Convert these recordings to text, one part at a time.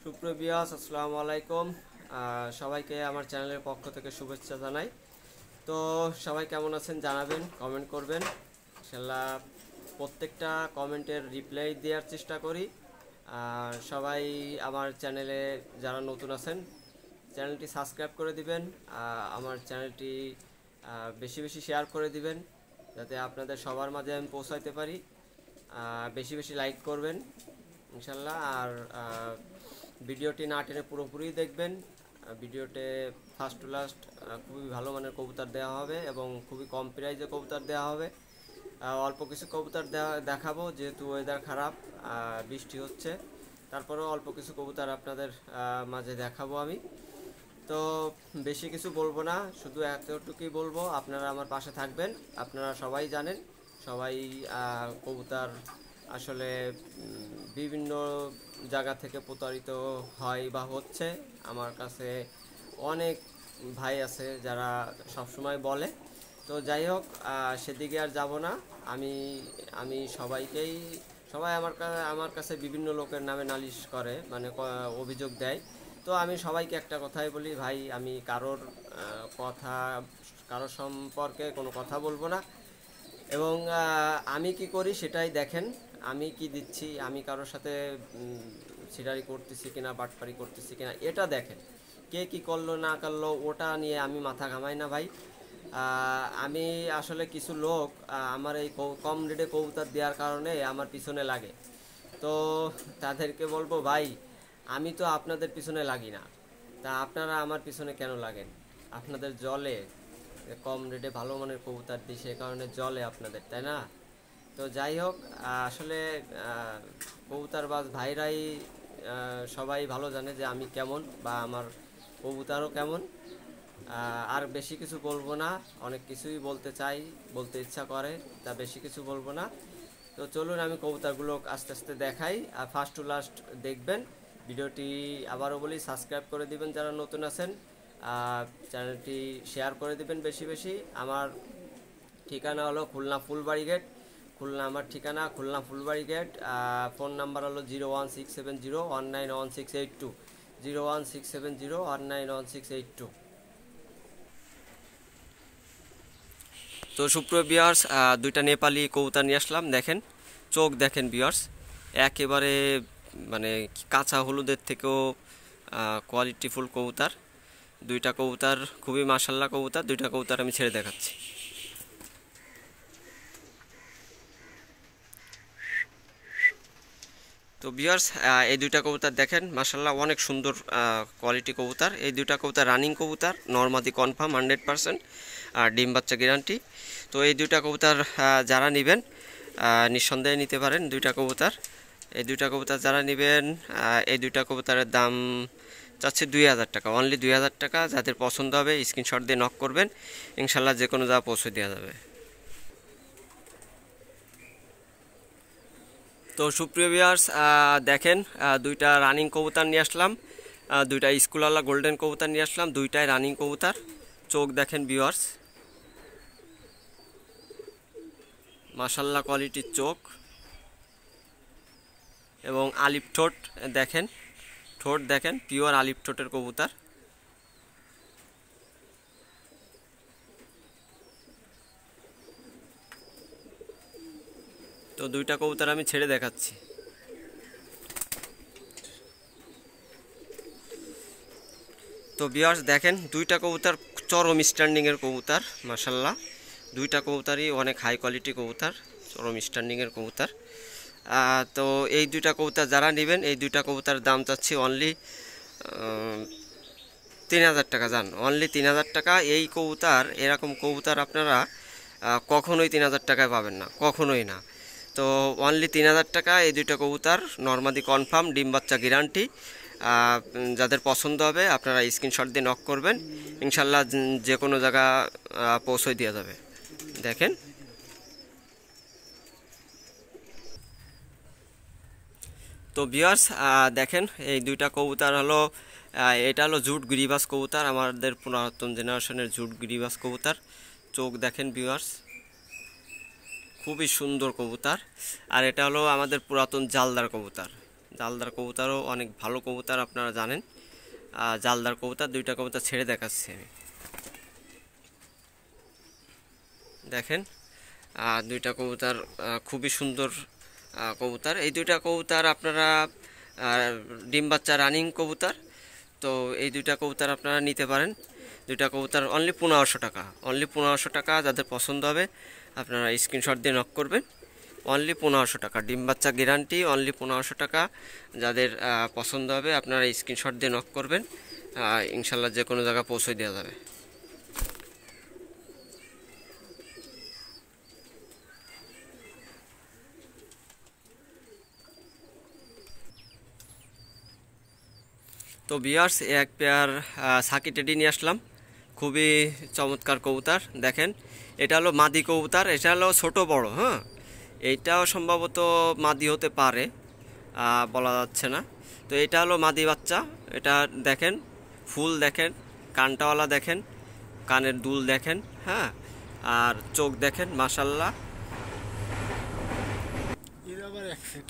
সুপ্রিয় ভিউয়ার্স, আসসালামু আলাইকুম। সবাইকে আমার চ্যানেলের পক্ষ থেকে শুভেচ্ছা জানাই। তো সবাই কেমন আছেন জানাবেন, কমেন্ট করবেন। ইনশাআল্লাহ প্রত্যেকটা কমেন্টের রিপ্লাই দেওয়ার চেষ্টা করি। আর সবাই আমার চ্যানেলে যারা নতুন আছেন চ্যানেলটি সাবস্ক্রাইব করে দিবেন। আমার চ্যানেলটি বেশি বেশি শেয়ার করে দিবেন যাতে আপনাদের সবার মাঝে আমি পৌঁছাইতে পারি। বেশি বেশি লাইক করবেন ইনশাল্লাহ। আর ভিডিওটি না টেনে পুরোপুরি দেখবেন। ভিডিওতে ফার্স্ট টু লাস্ট খুবই ভালো মানের কবুতর দেওয়া হবে এবং খুবই কম প্রাইজে কবুতর দেওয়া হবে। অল্প কিছু কবুতর দেখাবো যেহেতু ওয়েদার খারাপ, বৃষ্টি হচ্ছে, তারপরেও অল্প কিছু কবুতর আপনাদের মাঝে দেখাবো আমি। তো বেশি কিছু বলবো না, শুধু এতটুকুই বলবো, আপনারা আমার পাশে থাকবেন। আপনারা সবাই জানেন, সবাই কবুতর আসলে বিভিন্ন জায়গা থেকে প্রতারিত হয় বা হচ্ছে। আমার কাছে অনেক ভাই আছে যারা সবসময় বলে। তো যাই হোক, সেদিকে আর যাব না। আমি আমি সবাই আমার কাছে বিভিন্ন লোকের নামে নালিশ করে, মানে অভিযোগ দেয়। তো আমি সবাইকে একটা কথাই বলি, ভাই আমি কারোর সম্পর্কে কোনো কথা বলবো না। এবং আমি কি করি সেটাই দেখেন, আমি কি দিচ্ছি, আমি কারোর সাথে সিটারি করতেছি কিনা, বাটপারি করতেছি কিনা, এটা দেখেন। কে কি করলো না করলো ওটা নিয়ে আমি মাথা ঘামাই না ভাই। আমি আসলে কিছু লোক আমার এই কম রেটে কবুতর দেওয়ার কারণে আমার পিছনে লাগে। তো তাদেরকে বলবো, ভাই আমি তো আপনাদের পিছনে লাগি না, তা আপনারা আমার পিছনে কেন লাগেন? আপনাদের জলে কম রেটে ভালো মানের কবুতর দিই, সে কারণে জলে আপনাদের, তাই না? তো যাই হোক, আসলে কবুতরবাজ ভাইরাই সবাই ভালো জানে যে আমি কেমন বা আমার কবুতরও কেমন। আর বেশি কিছু বলবো না, অনেক কিছুই বলতে ইচ্ছা করে, তা বেশি কিছু বলবো না। তো চলুন আমি কবুতরগুলো আস্তে আস্তে দেখাই, আর ফার্স্ট টু লাস্ট দেখবেন। ভিডিওটি আবারও বলি, সাবস্ক্রাইব করে দিবেন যারা নতুন আছেন, চ্যানেলটি শেয়ার করে দিবেন বেশি বেশি। আমার ঠিকানা হলো খুলনা ফুলবাড়ি গেট, খুলনা আমার ঠিকানা Khulna Fulbari gate. Phone number হলো 01670191682, 01670191682। তো সুপ্রিয় ভিউয়ার্স, দুইটা নেপালি কবুতর নিয়ে আসলাম, দেখেন চোখ দেখেন ভিউয়ার্স, একেবারে মানে কাঁচা হলুদের থেকেও কোয়ালিটিফুল কবুতর। দুইটা কবুতর খুবই মাশাল্লাহ কবুতর, দুইটা কবুতর আমি ছেড়ে দেখাচ্ছি। তো ভিউয়ার্স, এই দুইটা কবুতর দেখেন মাশাল্লাহ অনেক সুন্দর কোয়ালিটি কবুতর। এই দুইটা কবুতর রানিং কবুতর, নরমাদি কনফার্ম 100%, আর ডিম বাচ্চা গ্যারান্টি। তো এই দুইটা কবুতর যারা নেবেন নিঃসন্দেহে নিতে পারেন দুইটা কবুতর। এই দুইটা কবুতর যারা নেবেন, এই দুইটা কবুতরের দাম চাচ্ছে 2000 টাকা, অনলি 2000 টাকা। যাদের পছন্দ হবে স্ক্রিনশট দিয়ে নক করবেন, ইনশাল্লাহ যে কোনো জায়গা পৌঁছে দেওয়া যাবে। তো সুপ্রিয় ভিউয়ার্স, দেখেন দুইটা রানিং কবুতর নিয়ে আসলাম, দুইটা স্কুলওয়ালা গোল্ডেন কবুতর নিয়ে আসলাম, দুইটাই রানিং কবুতর। চোখ দেখেন ভিউয়ার্স, মাশাল্লাহ কোয়ালিটির চোখ, এবং আলিপ ঠোঁট দেখেন, ঠোঁট দেখেন পিওর আলিপ ঠোঁটের কবুতর। তো দুইটা কবুতর আমি ছেড়ে দেখাচ্ছি। তো ভিউয়ার্স দেখেন দুইটা কবুতর চরম স্ট্যান্ডিংয়ের কবুতর, মাশাল্লাহ দুইটা কবুতরই অনেক হাই কোয়ালিটি কবুতর, চরম স্ট্যান্ডিংয়ের কবুতর। তো এই দুইটা কবুতর যারা নেবেন, এই দুইটা কবুতর দাম চাচ্ছি অনলি 3000 টাকা। যান অনলি 3000 টাকা। এই কবুতর, এরকম কবুতর আপনারা কখনোই 3000 টাকায় পাবেন না, কখনোই না। তো অনলি 3000 টাকা এই দুইটা কবুতর, নরমাদি কনফার্ম, ডিম বাচ্চা গ্যারান্টি। যাদের পছন্দ হবে আপনারা স্ক্রিনশট দিয়ে নক করবেন, ইনশাল্লাহ যে কোনো জায়গা পৌঁছে দেওয়া যাবে। দেখেন তো ভিউয়ার্স, দেখেন এই দুইটা কবুতর হলো, এটা হলো জুট গিরিবাস কবুতর, আমাদের পুরাতন জেনারেশনের জুট গিরিবাস কবুতর। চোখ দেখেন ভিউয়ার্স, খুবই সুন্দর কবুতর। আর এটা হলো আমাদের পুরাতন জালদার কবুতর, জালদার কবুতরও অনেক ভালো কবুতর, আপনারা জানেন। জালদার কবুতর, দুইটা কবুতর ছেড়ে দেখাচ্ছি আমি। দেখেন দুইটা কবুতর খুবই সুন্দর কবুতর। এই দুইটা কবুতর আপনারা ডিম বাচ্চা রানিং কবুতর। তো এই দুইটা কবুতর আপনারা নিতে পারেন। দুইটা কবুতর অনলি 1500 টাকা, অনলি 1500 টাকা। যাদের পছন্দ হবে আপনারা স্ক্রিনশট দিয়ে নক করবেন। অনলি 1500 টাকা, ডিম বাচ্চা গ্যারান্টি, অনলি 1500 টাকা। যাদের পছন্দ হবে আপনারা স্ক্রিনশট দিয়ে নক করবেন, ইনশাল্লাহ যে কোনো জায়গায় পৌঁছে দেওয়া যাবে। তো ভিউয়ার্স, এক পেয়ার সাকি টেডি নিয়ে আসলাম, খুবই চমৎকার কবুতর। দেখেন এটা হলো মাদি কবুতর, এটা হলো ছোট বড়। হ্যাঁ, এইটাও সম্ভবত মাদি হতে পারে, বলা যাচ্ছে না। তো এটা হলো মাদি বাচ্চা। এটা দেখেন, ফুল দেখেন, কানটাওয়ালা দেখেন, কানের দুল দেখেন। হ্যাঁ, আর চোখ দেখেন, মাশাল্লাহ।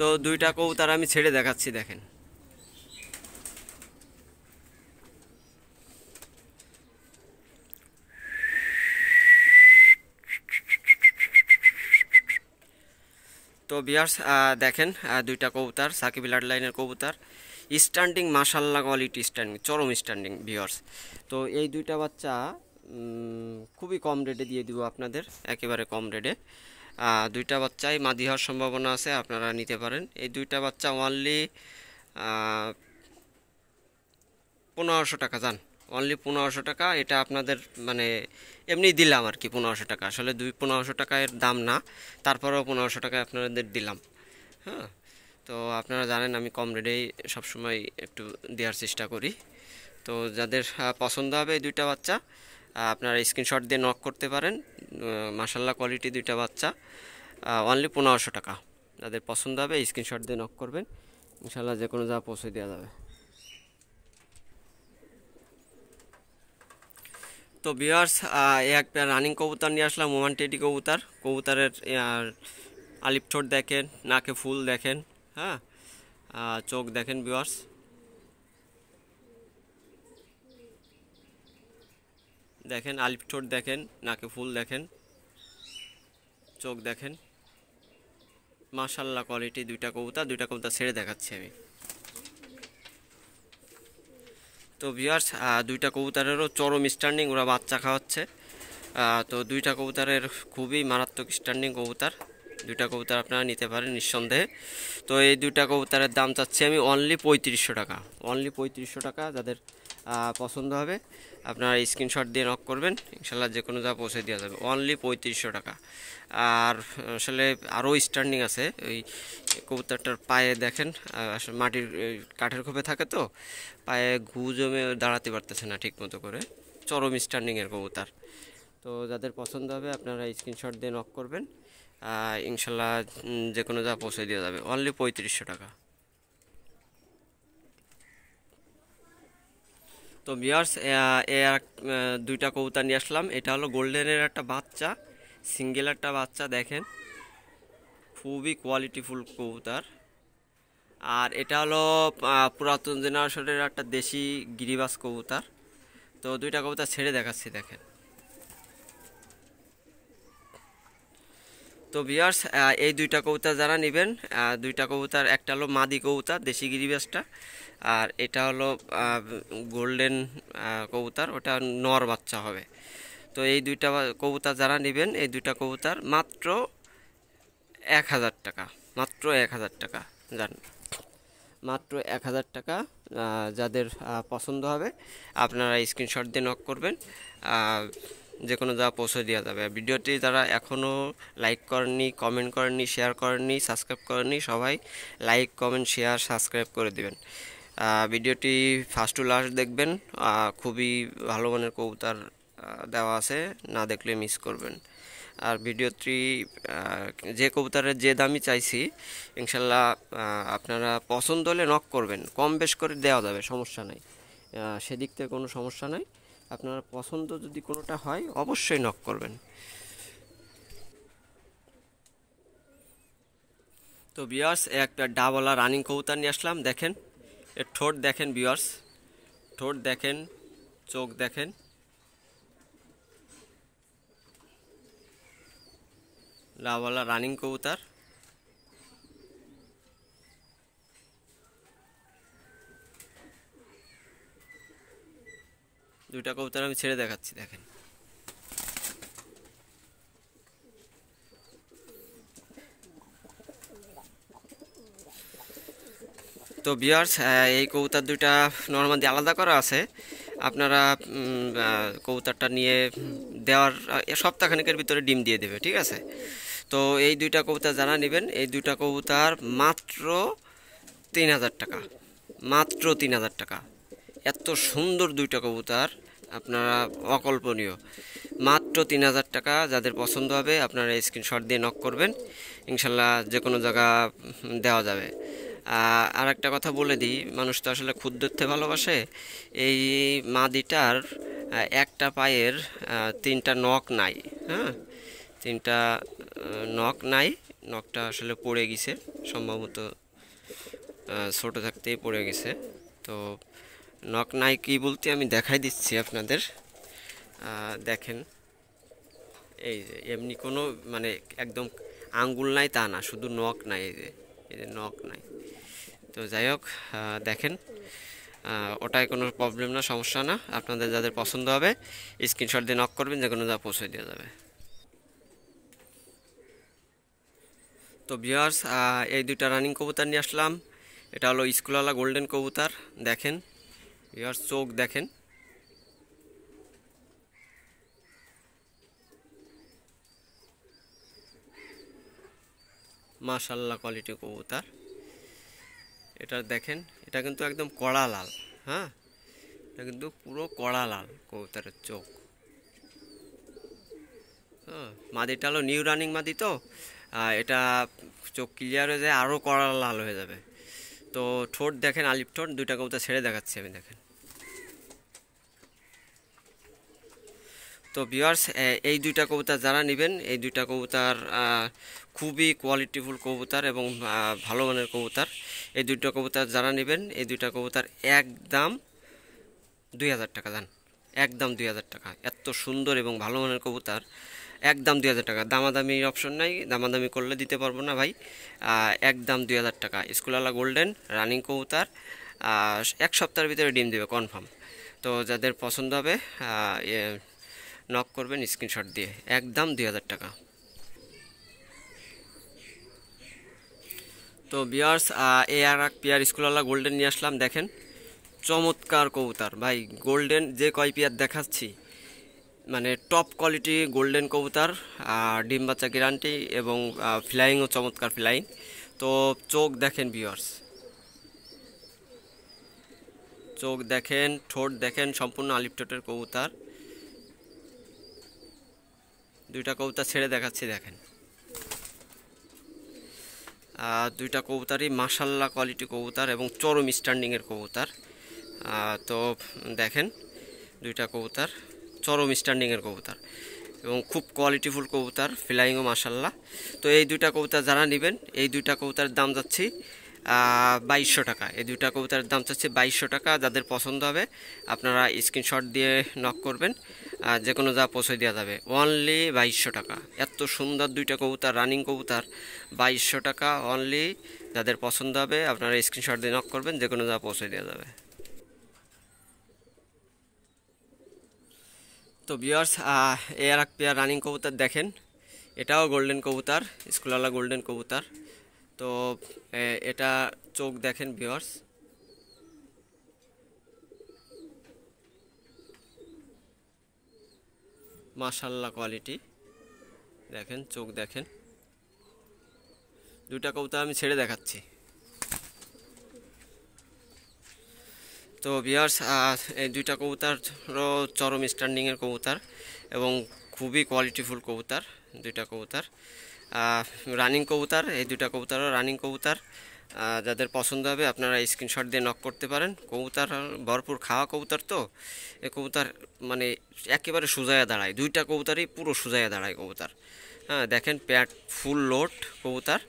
তো দুইটা কবুতর আমি ছেড়ে দেখাচ্ছি, দেখেন। তো ভিউয়ার্স দেখেন দুইটা কবুতর, সাকিব ব্লাড লাইনের কবুতর, স্ট্যান্ডিং মাশাল্লাহ, কোয়ালিটি স্ট্যান্ডিং, চরম স্ট্যান্ডিং ভিউয়ার্স। তো এই দুইটা বাচ্চা খুবই কম রেটে দিয়ে দিব আপনাদের, একেবারে কম রেটে। দুইটা বাচ্চাই মাদি হওয়ার সম্ভাবনা আছে, আপনারা নিতে পারেন। এই দুইটা বাচ্চা অনলি 1500 টাকা যান, অনলি 1500 টাকা। এটা আপনাদের মানে এমনি দিলাম আর কি, 1500 টাকা। আসলে 1500 টাকা এর দাম না, তারপরেও 1500 টাকায় আপনাদের দিলাম। হ্যাঁ, তো আপনারা জানেন আমি কম রেটেই সবসময় একটু দেওয়ার চেষ্টা করি। তো যাদের পছন্দ হবে এই দুইটা বাচ্চা, আপনারা স্ক্রিনশট দিয়ে নক করতে পারেন। মাশাল্লাহ কোয়ালিটি দুইটা বাচ্চা, অনলি 1500 টাকা। যাদের পছন্দ হবে স্ক্রিনশট দিয়ে নক করবেন, ইনশাল্লাহ যে কোনো জায়গা পৌঁছে দেওয়া যাবে। তো ভিউয়ার্স, এক পেয়ার রানিং কবুতর নিয়ে আসলাম, ওমান টেডি কবুতর। কবুতরের আলিপ ঠোঁট দেখেন, নাকে ফুল দেখেন। হ্যাঁ, চোখ দেখেন ভিউয়ার্স, দেখেন আলিপ ঠোঁট দেখেন, নাকে ফুল দেখেন, চোখ দেখেন, মাশাল্লাহ কোয়ালিটি দুইটা কবুতর। দুইটা কবুতর ছেড়ে দেখাচ্ছি আমি। তো ভিউয়ার্স, দুইটা কবুতরেরও চরম স্ট্যান্ডিং, ওরা বাচ্চা খাওয়াচ্ছে। তো দুইটা কবুতরের খুবই মারাত্মক স্ট্যান্ডিং কবুতর। দুইটা কবুতর আপনারা নিতে পারেন নিঃসন্দেহে। তো এই দুইটা কবুতরের দাম চাচ্ছি আমি অনলি 3500 টাকা, অনলি 3500 টাকা। যাদের পছন্দ হবে আপনারা স্ক্রিনশট দিয়ে নক করবেন, ইনশাল্লাহ যে কোনো জায়গা পৌঁছে দেওয়া যাবে, অনলি 3500 টাকা। আর আসলে আরও স্ট্যান্ডিং আছে। ওই কবুতরটার পায়ে দেখেন, আসলে মাটির কাঠের খোপে থাকে, তো পায়ে ঘু জমে দাঁড়াতে পারতেছে না ঠিক মতো করে, চরম স্ট্যান্ডিংয়ের কবুতর। তো যাদের পছন্দ হবে আপনারা স্ক্রিনশট দিয়ে নক করবেন, ইনশাল্লাহ যে কোনো জায়গা পৌঁছে দেওয়া যাবে, অনলি 3500 টাকা। তো ভিউয়ার্স, দুইটা কবুতর নিয়ে আসলাম। এটা হলো গোল্ডেনের একটা বাচ্চা, সিঙ্গেল একটা বাচ্চা, দেখেন খুবই কোয়ালিটিফুল কবুতর। আর এটা হলো পুরাতন জেনারেশনের একটা দেশি গিরিবাজ কবুতর। তো দুইটা কবুতর ছেড়ে দেখাচ্ছি, দেখেন। তো ভিউয়ার্স, এই দুইটা কবুতর যারা নেবেন, দুইটা কবুতর, একটা হলো মাদি কবুতর দেশি গিরিবাজটা, আর এটা হলো গোল্ডেন কবুতর, ওটা নর বাচ্চা হবে। তো এই দুইটা কবুতর যারা নেবেন, এই দুইটা কবুতর মাত্র 1000 টাকা, মাত্র 1000 টাকা জান, মাত্র 1000 টাকা। যাদের পছন্দ হবে আপনারা স্ক্রিনশট দিয়ে নক করবেন, যে কোনো জায়গা পৌঁছে দেওয়া যাবে। ভিডিওটি যারা এখনও লাইক করেননি, কমেন্ট করেননি, শেয়ার করেননি, সাবস্ক্রাইব করেননি, সবাই লাইক, কমেন্ট, শেয়ার, সাবস্ক্রাইব করে দেবেন। ভিডিওটি ফার্স্ট টু লাস্ট দেখবেন, খুবই ভালো মানের কবুতর দেওয়া আছে, না দেখলে মিস করবেন। আর ভিডিওটি যে কবুতরের যে দামই চাইছি, ইনশাল্লাহ আপনারা পছন্দ হলে নক করবেন, কম বেশ করে দেওয়া যাবে, সমস্যা নাই, সেদিক থেকে কোনো সমস্যা নাই। আপনার পছন্দ যদি কোনোটা হয় অবশ্যই নক করবেন। তো ভিউয়ার্স একটা ডাবলা রানিং কবুতর নিয়ে আসলাম, দেখেন এর ঠোঁট দেখেন ভিউয়ার্স, ঠোঁট দেখেন, চোখ দেখেন, ডাবলা রানিং কবুতর। দুইটা কবুতর আমি ছেড়ে দেখাচ্ছি, দেখেন। তো ভিউয়ার্স এই কবুতর দুইটা নরমালি আলাদা করা আছে, আপনারা কবুতরটা নিয়ে দেওয়ার সপ্তাহখানেকের ভিতরে ডিম দিয়ে দেবে, ঠিক আছে। তো এই দুইটা কবুতর যারা নেবেন, এই দুইটা কবুতর মাত্র 3000 টাকা, মাত্র 3000 টাকা। এত সুন্দর দুইটা কবুতর, আপনারা অকল্পনীয়, মাত্র 3000 টাকা। যাদের পছন্দ হবে আপনারা স্ক্রিনশট দিয়ে নক করবেন, ইনশাল্লাহ যে কোনো জায়গা দেওয়া যাবে। আর একটা কথা বলে দিই, মানুষ তো আসলে খুদ ধরতে ভালোবাসে। এই মাদিটার একটা পায়ের 3টা নখ নাই, হ্যাঁ, 3টা নখ নাই, নখটা আসলে পড়ে গেছে, সম্ভবত ছোটো থাকতেই পড়ে গেছে। তো নখ নাই কি বলতে আমি দেখাই দিচ্ছি আপনাদের, দেখেন এই যে এমনি কোনো মানে একদম আঙ্গুল নাই তা না, শুধু নখ নাই, এই যে নখ নাই। তো যাই হোক, দেখেন ওটাই কোনো প্রবলেম না, সমস্যা না। আপনাদের যাদের পছন্দ হবে স্ক্রিনশট দিয়ে নক করবেন, যে কোনো যা পৌঁছে দেওয়া যাবে। তো ভিউয়ার্স এই দুইটা রানিং কবুতর নিয়ে আসলাম। এটা হলো স্কুলওয়ালা গোল্ডেন কবুতর, দেখেন ভিউয়ার্স, চোখ দেখেন, মাশাআল্লাহ কোয়ালিটি কবুতর। এটা দেখেন, এটা কিন্তু একদম কড়া লাল, হ্যাঁ, এটা কিন্তু পুরো কড়া লাল কবুতরের চোখ। হ্যাঁ, মাদিটা হলো নিউ রানিং মাদি, তো এটা চোখ ক্লিয়ার হয়ে যায়, আরও কড়া লাল হয়ে যাবে। তো ঠোঁট দেখেন, আলিপ ঠোঁট, দুইটা কবুতর ছেড়ে দেখাচ্ছি আমি, দেখেন। তো ভিউয়ার্স এই দুইটা কবুতর যারা নেবেন, এই দুইটা কবুতর খুবই কোয়ালিটিফুল কবুতর এবং ভালো মানের কবুতর। এই দুইটা কবুতর যারা নেবেন, এই দুইটা কবুতর একদম 2000 টাকা দান, একদম 2000 টাকা। এত সুন্দর এবং ভালো মানের কবুতর, একদম 2000 টাকা। দামাদামির অপশন নাই, দামাদামি করলে দিতে পারবো না ভাই, একদম 2000 টাকা। স্কুলওয়ালা গোল্ডেন রানিং কবুতর, 1 সপ্তাহের ভিতরে ডিম দেবে কনফার্ম। তো যাদের পছন্দ হবে নক করবেন স্ক্রিনশট দিয়ে, একদম 2000 টাকা। তো ভিউয়ার্স এই আর এক পেয়ার স্কুলওয়ালা গোল্ডেন নিয়ে আসলাম, দেখেন চমৎকার কবুতর ভাই। গোল্ডেন যে কয় পেয়ার দেখাচ্ছি মানে টপ কোয়ালিটি গোল্ডেন কবুতর, ডিম বাচ্চা গ্যারান্টি এবং ফ্লাইংও চমৎকার ফ্লাইং। তো চোখ দেখেন ভিউয়ার্স, চোখ দেখেন, ঠোঁট দেখেন, সম্পূর্ণ আলিপ ঠোঁটের কবুতর। দুইটা কবুতর ছেড়ে দেখাচ্ছি, দেখেন দুইটা কবুতরই মাশাআল্লাহ কোয়ালিটি কবুতর এবং চরম স্ট্যান্ডিংয়ের কবুতর। তো দেখেন দুইটা কবুতর চরম স্ট্যান্ডিংয়ের কবুতর এবং খুব কোয়ালিটিফুল কবুতর, ফ্লাইংও মাশাআল্লাহ। তো এই দুইটা কবুতর যারা নেবেন, এই দুইটা কবুতরের দাম যাচ্ছি 2200 টাকা। এই দুইটা কবুতরের দাম চাচ্ছি 2200 টাকা। যাদের পছন্দ হবে আপনারা স্ক্রিনশট দিয়ে নক করবেন, যে কোনো যা পৌঁছে দেওয়া যাবে, অনলি 2200 টাকা। এত সুন্দর দুইটা কবুতর, রানিং কবুতর, 2200 টাকা অনলি। যাদের পছন্দ হবে আপনারা স্ক্রিনশট দিয়ে নক করবেন, যে কোনো যা পৌঁছে দেওয়া যাবে। তো ভিউয়ার্স এর এক পেয়ার রানিং কবুতর দেখেন, এটাও গোল্ডেন কবুতর, স্কুলওয়ালা গোল্ডেন কবুতর। তো এটা চোখ দেখেন ভিউয়ার্স, মাশাআল্লাহ কোয়ালিটি, দেখেন চোখ দেখেন। দুইটা কবুতর আমি ছেড়ে দেখাচ্ছি। তো ভিউয়ার্স এই দুইটা কবুতরও চরম স্ট্যান্ডিংয়ের কবুতর এবং খুবই কোয়ালিটিফুল কবুতর। দুইটা কবুতর রানিং কবুতর, এই দুইটা কবুতরও রানিং কবুতর। যাদের পছন্দ হবে আপনারা স্ক্রিনশট দিয়ে নক করতে পারেন। কবুতর ভরপুর খাওয়া কবুতর, তো এই কবুতর মানে একেবারে সুজায়া দাঁড়ায়, দুইটা কবুতরই পুরো সুজায়া দাঁড়ায় কবুতর। হ্যাঁ দেখেন প্যাট ফুল লোড কবুতর।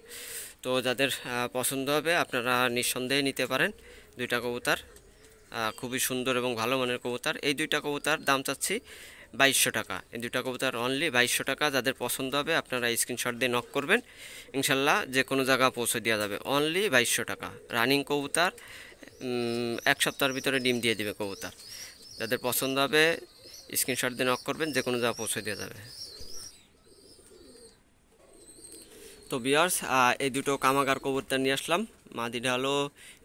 তো যাদের পছন্দ হবে আপনারা নিঃসন্দেহে নিতে পারেন দুইটা কবুতর। খুবই সুন্দর এবং ভালো মানের কবুতর। এই দুইটা কবুতর দাম চাচ্ছি 2200 টাকা। এই দুইটা কবুতর অনলি 2200 টাকা। যাদের পছন্দ হবে আপনারা স্ক্রিনশট দিয়ে নক করবেন, ইনশাল্লাহ যে কোনো জায়গা পৌঁছে দেওয়া যাবে। অনলি 2200 টাকা রানিং কবুতর। 1 সপ্তাহের ভিতরে ডিম দিয়ে দেবে কবুতর। যাদের পছন্দ হবে স্ক্রিনশট দিয়ে নক করবেন, যে কোনো জায়গা পৌঁছে দেওয়া যাবে। তো বিয়ার্স, এই দুটো কামাগার কবুতর নিয়ে আসলাম। মাদিটা হলো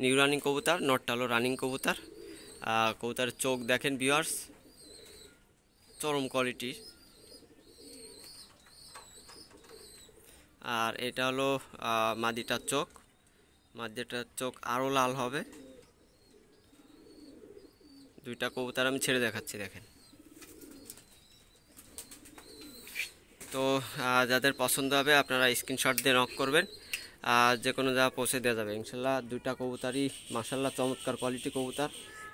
নিউ রানিং কবুতর, নটটা হলো রানিং কবুতর। কবুতরের চোখ দেখেন বিয়ার্স, চরম কোয়ালিটির। আর এটা হলো মাদিটার চোখ। মাদিটার চোখ আরও লাল হবে। দুইটা কবুতর আমি ছেড়ে দেখাচ্ছি, দেখেন। তো যাদের পছন্দ হবে আপনারা স্ক্রিনশট দিয়ে নক করবেন, যে কোনো জায়গা পৌঁছে দেওয়া যাবে ইনশাল্লাহ। দুইটা কবুতরই মাশাল্লাহ চমৎকার কোয়ালিটি কবুতর।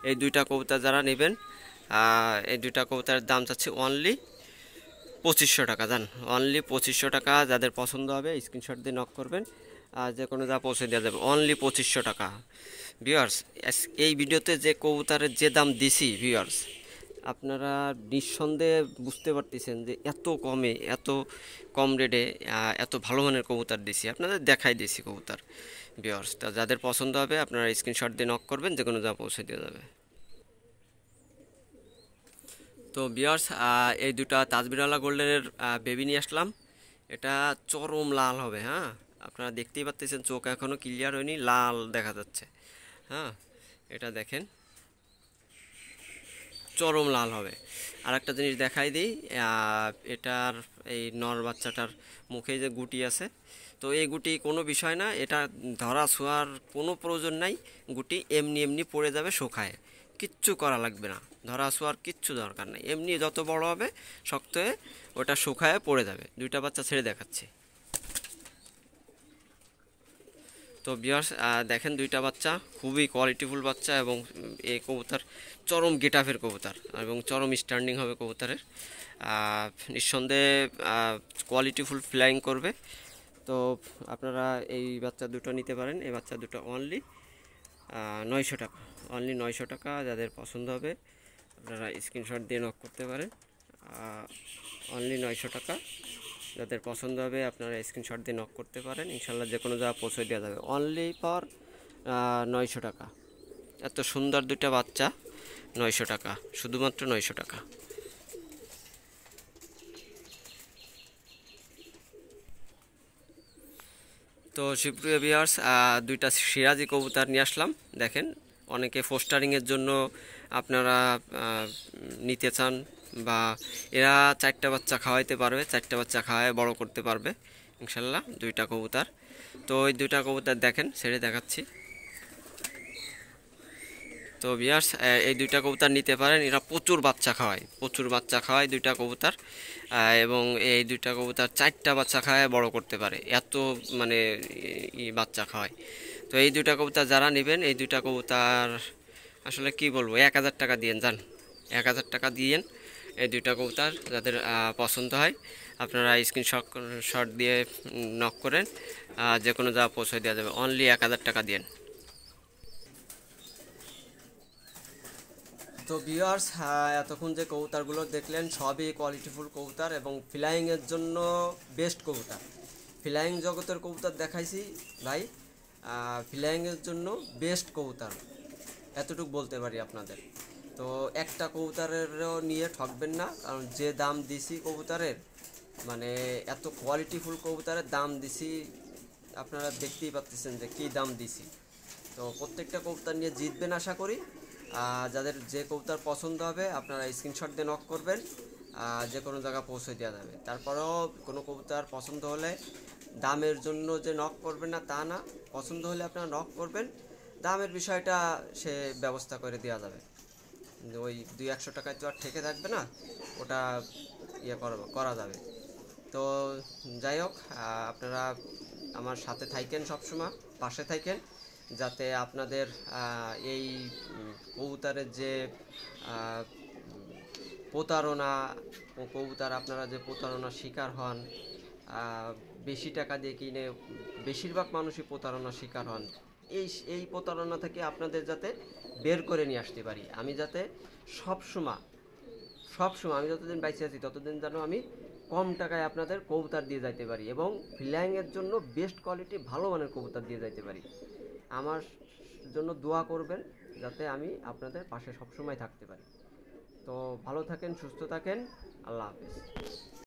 এই দুইটা কবুতর যারা নেবেন, এই দুইটা কবুতরের দাম চাচ্ছি অনলি 2500 টাকা। জান, অনলি 2500 টাকা। যাদের পছন্দ হবে স্ক্রিনশট দিয়ে নক করবেন, যে কোনো জায়গা পৌঁছে দেওয়া যাবে অনলি 2500 টাকা। ভিউয়ার্স, এই ভিডিওতে যে কবুতরের যে দাম দিছি ভিউয়ার্স, আপনারা নিঃসন্দেহে বুঝতে পারতেছেন যে এত কমে, এত কম রেটে এত ভালো মানের কবুতর দিছি, আপনাদের দেখাই দিছি কবুতর ভিউয়ার্স। তা যাদের পছন্দ হবে আপনারা স্ক্রিনশট দিয়ে নক করবেন, যে কোনো জায়গা পৌঁছে দেওয়া যাবে। তো ভিউয়ার্স, এই দুটা তাজবিরালা গোল্ডেনের বেবি নিয়ে আসলাম। এটা চরম লাল হবে। হ্যাঁ, আপনারা দেখতেই পাচ্ছেন, চোখ এখনও ক্লিয়ার হয়নি, লাল দেখা যাচ্ছে। হ্যাঁ, এটা দেখেন চরম লাল হবে। আর একটা জিনিস দেখাই দিই, এটার এই নর বাচ্চাটার মুখে যে গুটি আছে, তো এই গুটি কোনো বিষয় না, এটা ধরা ছোঁয়ার কোনো প্রয়োজন নাই। গুটি এমনি এমনি পড়ে যাবে শুকায়, কিচ্ছু করা লাগবে না, ধরা ছোঁয়ার কিচ্ছু দরকার নেই। এমনি যত বড় হবে শক্ত হয়ে ওটা শুকায় পড়ে যাবে। দুইটা বাচ্চা ছেড়ে দেখাচ্ছি। তো ভিউয়ার্স, দেখেন দুইটা বাচ্চা খুবই কোয়ালিটিফুল বাচ্চা, এবং এই কবুতর চরম গেটআপের কবুতর এবং চরম স্ট্যান্ডিং হবে কবুতরের। নিঃসন্দেহে কোয়ালিটিফুল ফ্লাইং করবে। তো আপনারা এই বাচ্চা দুটো নিতে পারেন। এই বাচ্চা দুটো অনলি 900 টাকা। অনলি 900 টাকা। যাদের পছন্দ হবে আপনারা স্ক্রিনশট দিয়ে নক করতে পারেন। অনলি 900 টাকা। যাদের পছন্দ হবে আপনারা স্ক্রিনশট দিয়ে নক করতে পারেন, ইনশাল্লাহ যে কোনো জায়গা পৌঁছে দেওয়া যাবে। অনলি ফর 900 টাকা। এত সুন্দর দুইটা বাচ্চা 900 টাকা, শুধুমাত্র 900 টাকা। তো সুপ্রিয় ভিউয়ার্স, দুইটা সিরাজি কবুতর নিয়ে আসলাম। দেখেন, অনেকে ফোস্টারিংয়ের জন্য আপনারা নিতে চান, বা এরা 4টা বাচ্চা খাওয়াইতে পারবে, 4টা বাচ্চা খাওয়ায় বড় করতে পারবে ইনশাল্লাহ দুইটা কবুতর। তো ওই দুইটা কবুতর দেখেন, ছেড়ে দেখাচ্ছি। তো ভিউয়ার্স, এই দুইটা কবুতর নিতে পারেন। এরা প্রচুর বাচ্চা খাওয়ায়, প্রচুর বাচ্চা খাওয়ায় দুইটা কবুতর, এবং এই দুইটা কবুতর 4টা বাচ্চা খাওয়ায় বড় করতে পারে, এত মানে বাচ্চা খাওয়ায়। তো এই দুইটা কবুতর যারা নেবেন, এই দুইটা কবুতর আসলে কি বলবো, 1000 টাকা দিয়েন। যান, 1000 টাকা দিয়েন এই দুইটা কবুতর। যাদের পছন্দ হয় আপনারা স্ক্রিনশট দিয়ে নক করেন, যে কোনো জায়গা পৌঁছে দেওয়া যাবে। অনলি 1000 টাকা দিয়েন। তো ভিউয়ার্স, এতক্ষণ যে কবুতরগুলো দেখলেন সবই কোয়ালিটিফুল কবুতর এবং ফ্লাইংয়ের জন্য বেস্ট কবুতর। ফ্লাইং জগতের কবুতর দেখাইছি ভাই, ফ্লাইংয়ের জন্য বেস্ট কবুতর, এতটুকু বলতে পারি আপনাদের। তো একটা কবুতরেরও নিয়ে ঠকবেন না, কারণ যে দাম দিছি কবুতরের, মানে এত কোয়ালিটিফুল কবুতরের দাম দিছি, আপনারা দেখতেই পাচ্ছেন যে কী দাম দিছি। তো প্রত্যেকটা কবুতর নিয়ে জিতবেন আশা করি। যাদের যে কবুতর পছন্দ হবে আপনারা স্ক্রিনশট দিয়ে নক করবেন, যে কোনো জায়গা পৌঁছে দেওয়া যাবে। তারপরেও কোনো কবুতর পছন্দ হলে দামের জন্য যে নক করবেন না তা না, পছন্দ হলে আপনারা নক করবেন, দামের বিষয়টা সে ব্যবস্থা করে দেওয়া যাবে। ওই 200-100 টাকায় তো আর ঠেকে থাকবে না, ওটা করা যাবে। তো যাই হোক, আপনারা আমার সাথে থাকেন, সবসময় পাশে থাকেন, যাতে আপনাদের এই কবুতরের যে প্রতারণা, কবুতর আপনারা যে প্রতারণার শিকার হন, বেশি টাকা দিয়ে কিনে বেশিরভাগ মানুষই প্রতারণার শিকার হন। এই এই প্রতারণা থেকে আপনাদের যাতে বের করে নিয়ে আসতে পারি, আমি যাতে সবসময় সবসময় আমি যতদিন বাইচে আছি ততদিন যেন আমি কম টাকায় আপনাদের কবুতর দিয়ে যাইতে পারি এবং ফ্লাইংয়ের জন্য বেস্ট কোয়ালিটি ভালো মানের কবুতর দিয়ে যাইতে পারি। আমার জন্য দোয়া করবেন যাতে আমি আপনাদের পাশে সবসময় থাকতে পারি। তো ভালো থাকেন, সুস্থ থাকেন, আল্লাহ হাফেজ।